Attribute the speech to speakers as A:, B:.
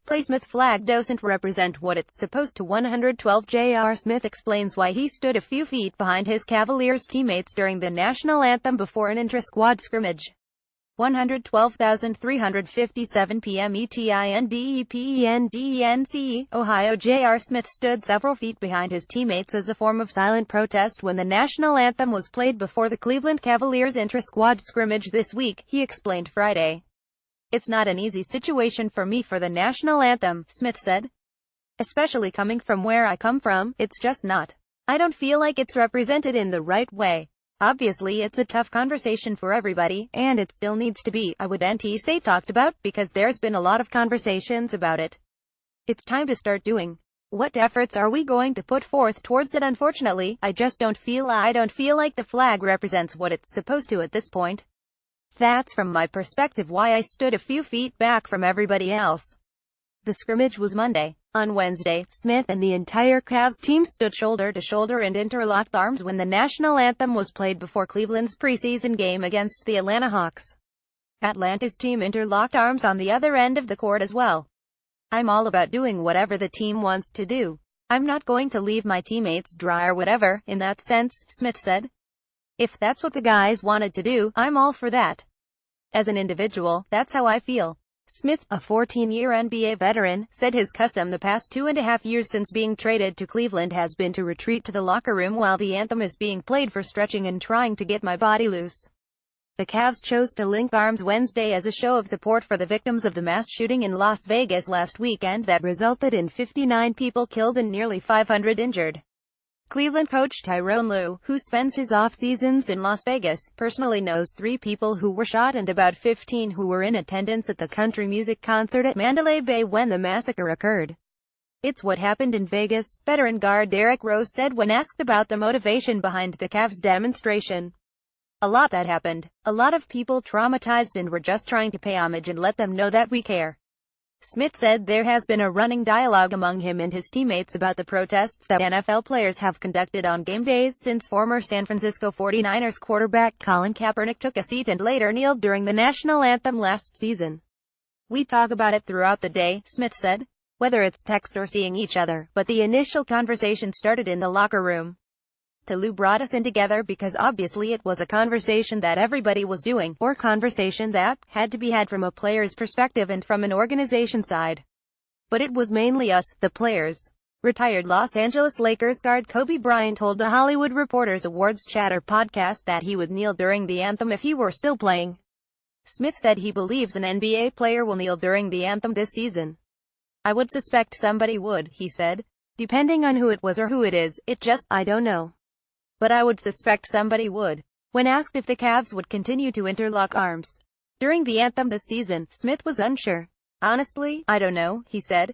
A: playSmith flag doesn't represent what it's supposed to. 112 J.R. Smith explains why he stood a few feet behind his Cavaliers teammates during the national anthem before an intra-squad scrimmage. 112,357 p.m. ETINDEPENDENCE, Ohio. J.R. Smith stood several feet behind his teammates as a form of silent protest when the national anthem was played before the Cleveland Cavaliers intra-squad scrimmage this week, he explained Friday. "It's not an easy situation for me for the national anthem," Smith said. "Especially coming from where I come from, it's just not. I don't feel like it's represented in the right way. Obviously it's a tough conversation for everybody, and it still needs to be, I would say talked about, because there's been a lot of conversations about it. It's time to start doing. What efforts are we going to put forth towards it? Unfortunately, I don't feel like the flag represents what it's supposed to at this point. That's from my perspective why I stood a few feet back from everybody else." The scrimmage was Monday. On Wednesday, Smith and the entire Cavs team stood shoulder to shoulder and interlocked arms when the national anthem was played before Cleveland's preseason game against the Atlanta Hawks. Atlanta's team interlocked arms on the other end of the court as well. "I'm all about doing whatever the team wants to do. I'm not going to leave my teammates dry or whatever, in that sense," Smith said. "If that's what the guys wanted to do, I'm all for that. As an individual, that's how I feel." Smith, a 14-year NBA veteran, said his custom the past 2.5 years since being traded to Cleveland has been to retreat to the locker room while the anthem is being played for stretching and trying to get my body loose. The Cavs chose to link arms Wednesday as a show of support for the victims of the mass shooting in Las Vegas last weekend that resulted in 59 people killed and nearly 500 injured. Cleveland coach Tyronn Lue, who spends his off-seasons in Las Vegas, personally knows 3 people who were shot and about 15 who were in attendance at the country music concert at Mandalay Bay when the massacre occurred. "It's what happened in Vegas," veteran guard Derrick Rose said when asked about the motivation behind the Cavs demonstration. "A lot that happened. A lot of people traumatized, and we're just trying to pay homage and let them know that we care." Smith said there has been a running dialogue among him and his teammates about the protests that NFL players have conducted on game days since former San Francisco 49ers quarterback Colin Kaepernick took a seat and later kneeled during the national anthem last season. "We talk about it throughout the day," Smith said, "whether it's text or seeing each other, but the initial conversation started in the locker room. Lue brought us in together because obviously it was a conversation that everybody was doing, or conversation that had to be had from a player's perspective and from an organization side. But it was mainly us, the players." Retired Los Angeles Lakers guard Kobe Bryant told the Hollywood Reporters Awards Chatter podcast that he would kneel during the anthem if he were still playing. Smith said he believes an NBA player will kneel during the anthem this season. "I would suspect somebody would," he said. "Depending on who it was or who it is, I don't know. But I would suspect somebody would." When asked if the Cavs would continue to interlock arms during the anthem this season, Smith was unsure. "Honestly, I don't know," he said.